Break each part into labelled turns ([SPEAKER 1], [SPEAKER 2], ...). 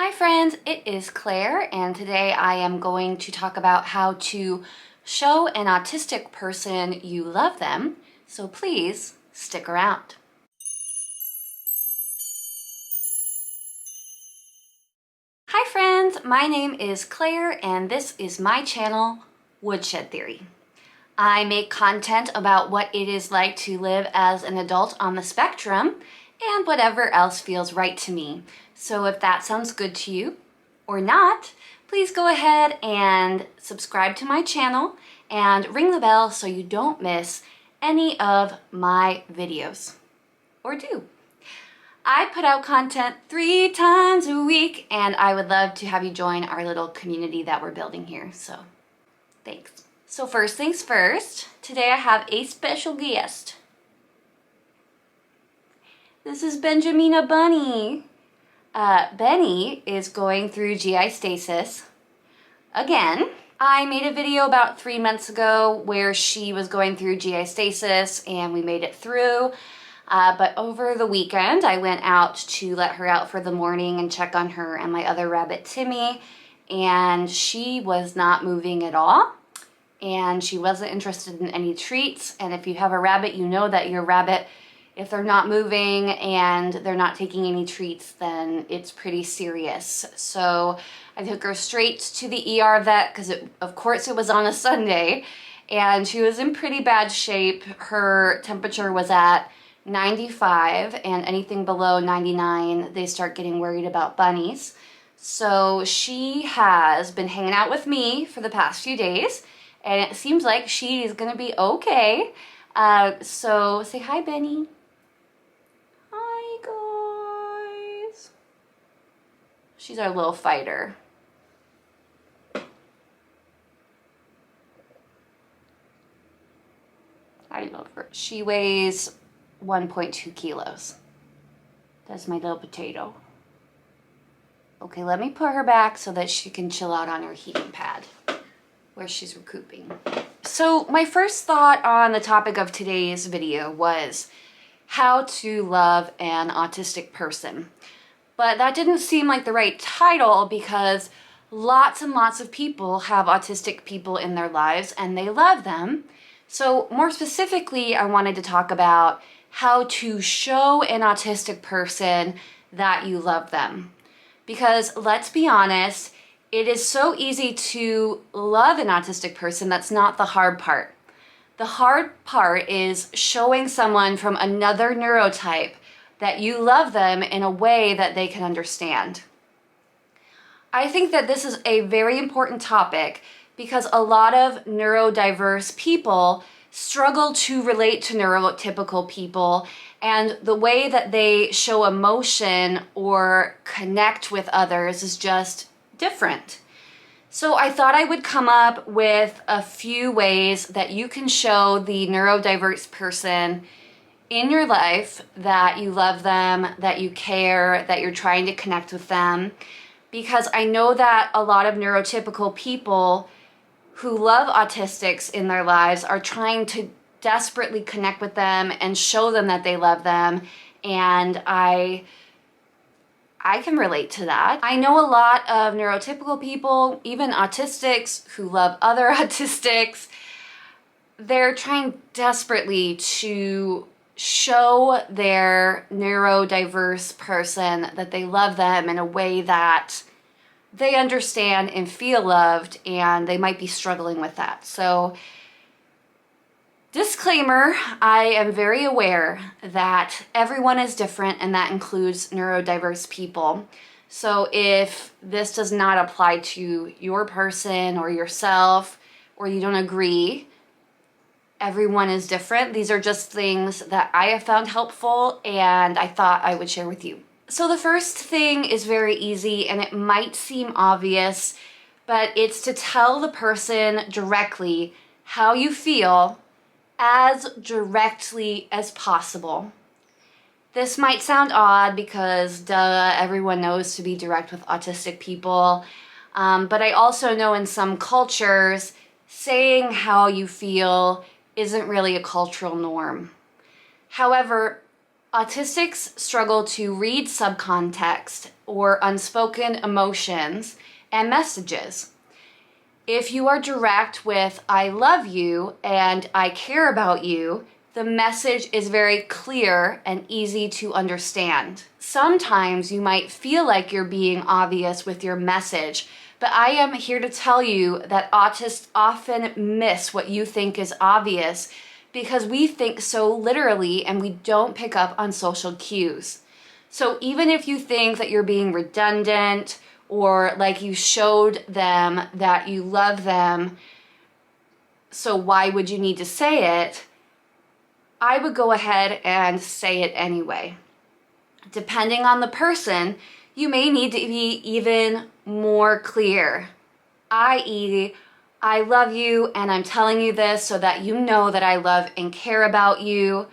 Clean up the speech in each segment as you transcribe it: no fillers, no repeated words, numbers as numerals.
[SPEAKER 1] Hi friends, it is Claire, and today I am going to talk about how to show an autistic person you love them, so please stick around. Hi friends, my name is Claire and this is my channel, Woodshed Theory. I make content about what it is like to live as an adult on the spectrum and whatever else feels right to me. So if that sounds good to you or not, please go ahead and subscribe to my channel and ring the bell so you don't miss any of my videos. Or do. I put out content 3 times a week and I would love to have you join our little community that we're building here, so thanks. So first things first, today I have a special guest. This is Benjamina Bunny. Benny is going through GI stasis again. I made a video about 3 months ago where she was going through GI stasis and we made it through. But over the weekend, I went out to let her out for the morning and check on her and my other rabbit, Timmy, and she was not moving at all. And she wasn't interested in any treats. And if you have a rabbit, you know that your rabbit, if they're not moving and they're not taking any treats, then it's pretty serious. So I took her straight to the ER vet because of course it was on a Sunday and she was in pretty bad shape. Her temperature was at 95 and anything below 99, they start getting worried about bunnies. So she has been hanging out with me for the past few days and it seems like she's gonna be okay. So say hi, Benny. Hi, guys. She's our little fighter. I love her. She weighs 1.2 kilos. That's my little potato. Okay, let me put her back so that she can chill out on her heating pad where she's recouping. So my first thought on the topic of today's video was how to love an autistic person. But that didn't seem like the right title because lots and lots of people have autistic people in their lives and they love them. So more specifically, I wanted to talk about how to show an autistic person that you love them. Because let's be honest, it is so easy to love an autistic person. That's not the hard part. The hard part is showing someone from another neurotype that you love them in a way that they can understand. I think that this is a very important topic because a lot of neurodiverse people struggle to relate to neurotypical people, and the way that they show emotion or connect with others is just different. So I thought I would come up with a few ways that you can show the neurodiverse person in your life that you love them, that you care, that you're trying to connect with them. Because I know that a lot of neurotypical people who love autistics in their lives are trying to desperately connect with them and show them that they love them. And I can relate to that. I know a lot of neurotypical people, even autistics, who love other autistics. They're trying desperately to show their neurodiverse person that they love them in a way that they understand and feel loved, and they might be struggling with that. So, disclaimer, I am very aware that everyone is different and that includes neurodiverse people. So if this does not apply to your person or yourself or you don't agree, everyone is different. These are just things that I have found helpful and I thought I would share with you. So the first thing is very easy and it might seem obvious, but it's to tell the person directly how you feel as directly as possible. This might sound odd because duh, everyone knows to be direct with autistic people, but I also know in some cultures saying how you feel isn't really a cultural norm. However, Autistics struggle to read subcontext or unspoken emotions and messages. If you are direct with "I love you" and "I care about you," the message is very clear and easy to understand. Sometimes you might feel like you're being obvious with your message, but I am here to tell you that autists often miss what you think is obvious because we think so literally and we don't pick up on social cues. So even if you think that you're being redundant or like you showed them that you love them, so why would you need to say it? I would go ahead and say it anyway. Depending on the person, you may need to be even more clear, i.e., "I love you and I'm telling you this so that you know that I love and care about you,"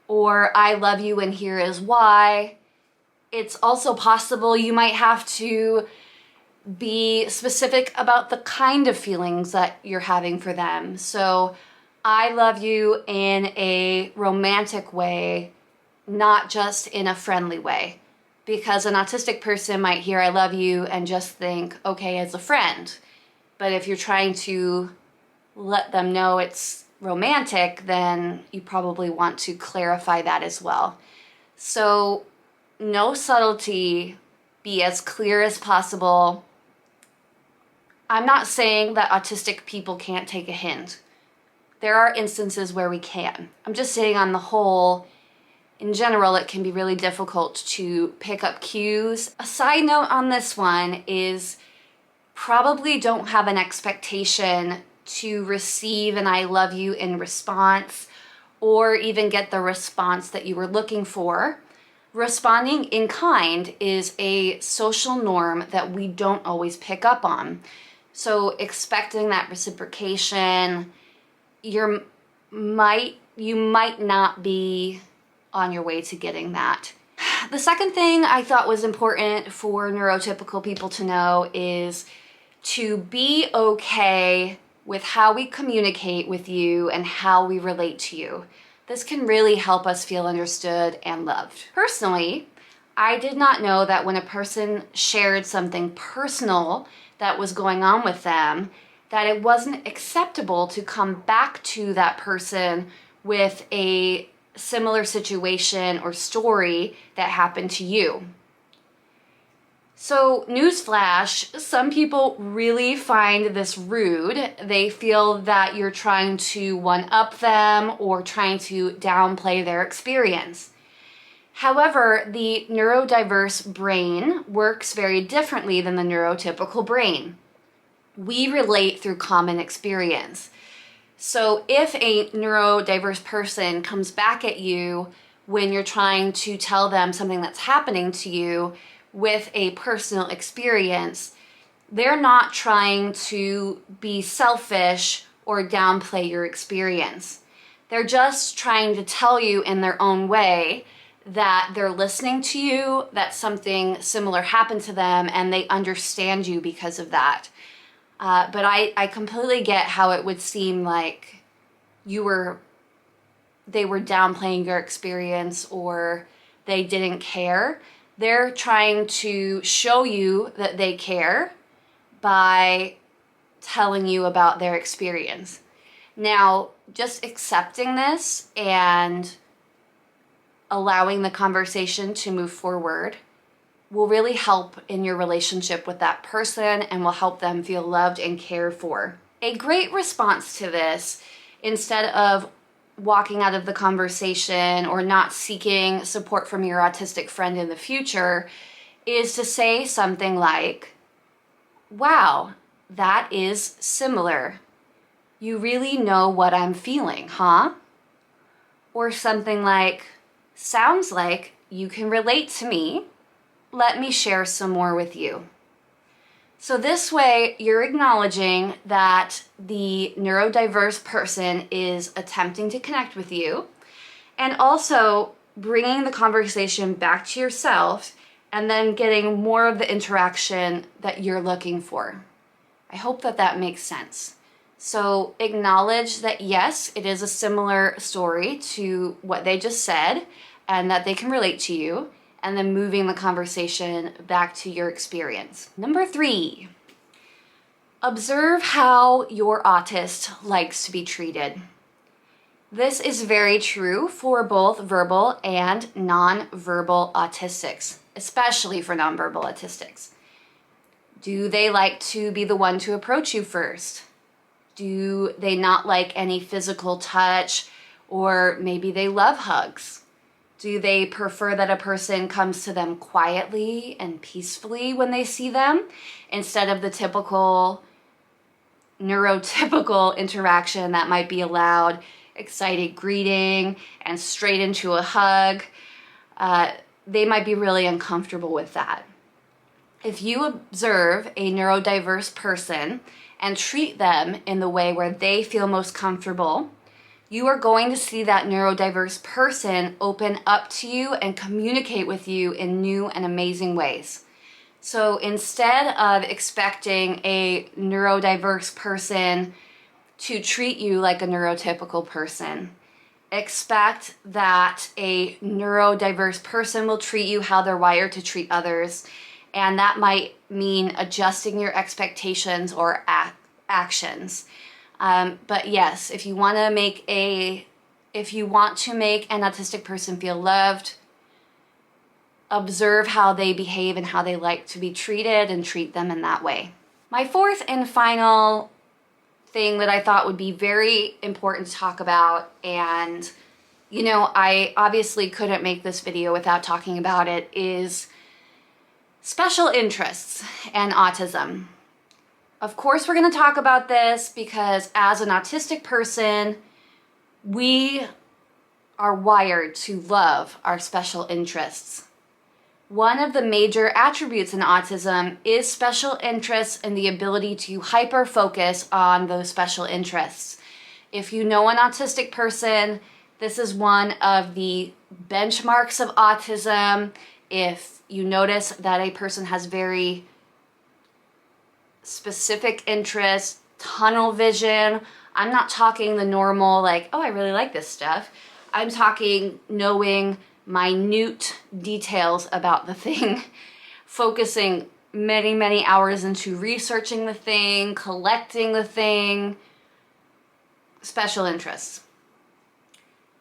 [SPEAKER 1] or "I love you and here is why." It's also possible you might have to be specific about the kind of feelings that you're having for them. So, "I love you" in a romantic way, not just in a friendly way. Because an autistic person might hear "I love you" and just think, okay, as a friend. But if you're trying to let them know it's romantic, then you probably want to clarify that as well. So no subtlety, be as clear as possible. I'm not saying that autistic people can't take a hint. There are instances where we can. I'm just saying on the whole, in general, it can be really difficult to pick up cues. A side note on this one is probably don't have an expectation to receive an "I love you" in response or even get the response that you were looking for. Responding in kind is a social norm that we don't always pick up on. So expecting that reciprocation, you might not be on your way to getting that. The second thing I thought was important for neurotypical people to know is to be okay with how we communicate with you and how we relate to you. This can really help us feel understood and loved. Personally, I did not know that when a person shared something personal that was going on with them, that it wasn't acceptable to come back to that person with a similar situation or story that happened to you. So, newsflash, some people really find this rude. They feel that you're trying to one-up them or trying to downplay their experience. However, the neurodiverse brain works very differently than the neurotypical brain. We relate through common experience. So if a neurodiverse person comes back at you when you're trying to tell them something that's happening to you with a personal experience, they're not trying to be selfish or downplay your experience. They're just trying to tell you in their own way that they're listening to you, that something similar happened to them, and they understand you because of that. But I completely get how it would seem like they were downplaying your experience or they didn't care. They're trying to show you that they care by telling you about their experience. Now, just accepting this and allowing the conversation to move forward will really help in your relationship with that person and will help them feel loved and cared for. A great response to this, instead of walking out of the conversation or not seeking support from your autistic friend in the future, is to say something like, "Wow, that is similar. You really know what I'm feeling, huh?" Or something like, "Sounds like you can relate to me. Let me share some more with you." So this way, you're acknowledging that the neurodiverse person is attempting to connect with you, and also bringing the conversation back to yourself and then getting more of the interaction that you're looking for. I hope that that makes sense. So acknowledge that yes, it is a similar story to what they just said, and that they can relate to you, and then moving the conversation back to your experience. Number 3, observe how your autist likes to be treated. This is very true for both verbal and nonverbal autistics, especially for nonverbal autistics. Do they like to be the one to approach you first? Do they not like any physical touch, or maybe they love hugs? Do they prefer that a person comes to them quietly and peacefully when they see them, instead of the typical neurotypical interaction that might be a loud, excited greeting and straight into a hug? They might be really uncomfortable with that. If you observe a neurodiverse person and treat them in the way where they feel most comfortable, you are going to see that neurodiverse person open up to you and communicate with you in new and amazing ways. So instead of expecting a neurodiverse person to treat you like a neurotypical person, expect that a neurodiverse person will treat you how they're wired to treat others. And that might mean adjusting your expectations or actions. But yes, if you want to make an autistic person feel loved, observe how they behave and how they like to be treated and treat them in that way. My 4th and final thing that I thought would be very important to talk about, and I obviously couldn't make this video without talking about it, is special interests and autism. Of course, we're going to talk about this because as an autistic person, we are wired to love our special interests. One of the major attributes in autism is special interests and the ability to hyper-focus on those special interests. If you know an autistic person, this is one of the benchmarks of autism. If you notice that a person has very specific interests, tunnel vision, I'm not talking the normal, like, oh, I really like this stuff. I'm talking knowing minute details about the thing, focusing many, many hours into researching the thing, collecting the thing, special interests.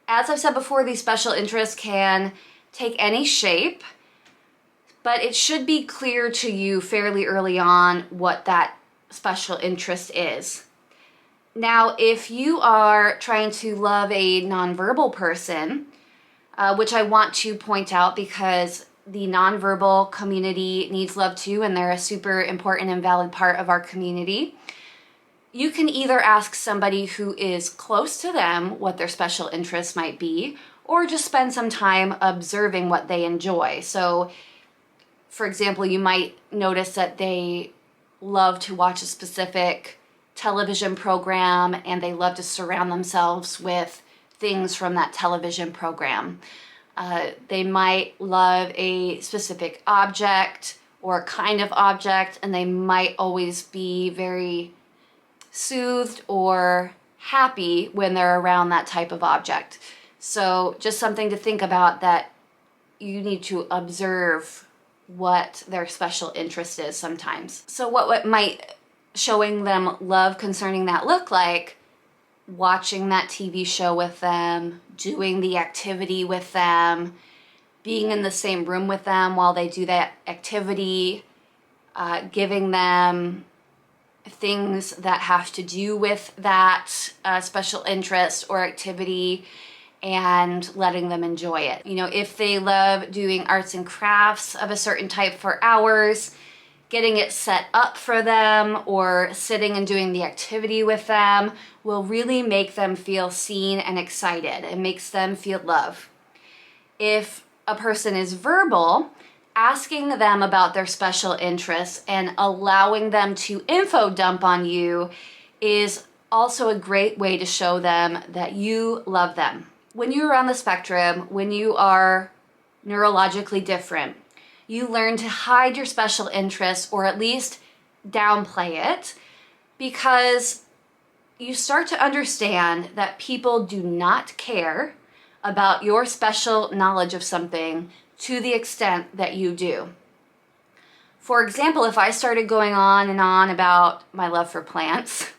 [SPEAKER 1] As I've said before, these special interests can take any shape, but it should be clear to you fairly early on what that special interest is. Now, if you are trying to love a nonverbal person, which I want to point out because the nonverbal community needs love too, and they're a super important and valid part of our community, you can either ask somebody who is close to them what their special interests might be, or just spend some time observing what they enjoy. So, for example, you might notice that they love to watch a specific television program and they love to surround themselves with things from that television program. They might love a specific object or kind of object, and they might always be very soothed or happy when they're around that type of object. So just something to think about, that you need to observe what their special interest is sometimes. So what might showing them love concerning that look like? Watching that TV show with them, doing the activity with them, being in the same room with them while they do that activity, giving them things that have to do with that special interest or activity, and letting them enjoy it. If they love doing arts and crafts of a certain type for hours, getting it set up for them or sitting and doing the activity with them will really make them feel seen and excited. It makes them feel love. If a person is verbal, asking them about their special interests and allowing them to info dump on you is also a great way to show them that you love them. When you're on the spectrum, when you are neurologically different, you learn to hide your special interests or at least downplay it, because you start to understand that people do not care about your special knowledge of something to the extent that you do. For example, if I started going on and on about my love for plants,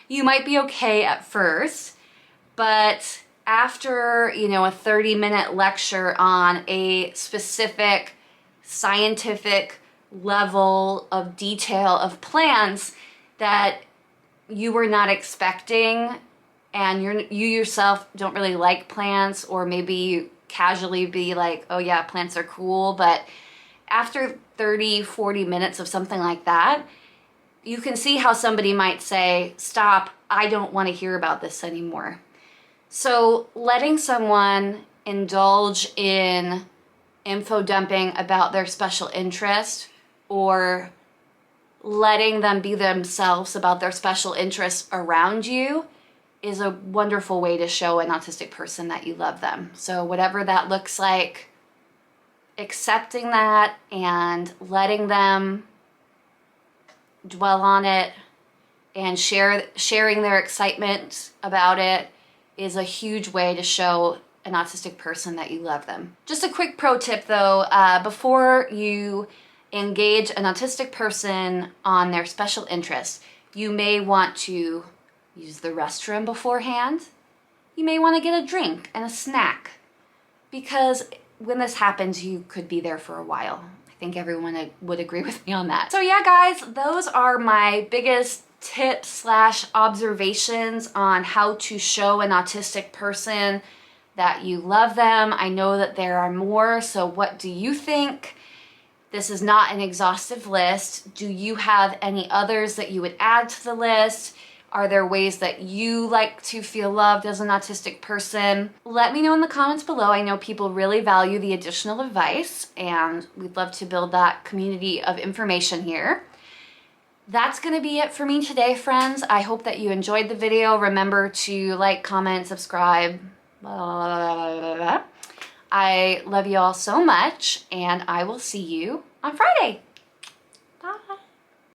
[SPEAKER 1] you might be okay at first, but after, a 30-minute lecture on a specific scientific level of detail of plants that you were not expecting, and you yourself don't really like plants, or maybe you casually be like, oh yeah, plants are cool, but after 30, 40 minutes of something like that, you can see how somebody might say, stop, I don't want to hear about this anymore. So letting someone indulge in info dumping about their special interest, or letting them be themselves about their special interests around you, is a wonderful way to show an autistic person that you love them. So whatever that looks like, accepting that and letting them dwell on it and sharing their excitement about it is a huge way to show an autistic person that you love them. Just a quick pro tip though, before you engage an autistic person on their special interests, you may want to use the restroom beforehand. You may want to get a drink and a snack, because when this happens, you could be there for a while. I think everyone would agree with me on that. So yeah, guys, those are my biggest tips / observations on how to show an autistic person that you love them. I know that there are more, so what do you think? This is not an exhaustive list. Do you have any others that you would add to the list? Are there ways that you like to feel loved as an autistic person? Let me know in the comments below. I know people really value the additional advice, and we'd love to build that community of information here. That's gonna be it for me today, friends. I hope that you enjoyed the video. Remember to like, comment, subscribe, blah, blah, blah, blah, blah. I love you all so much, and I will see you on Friday.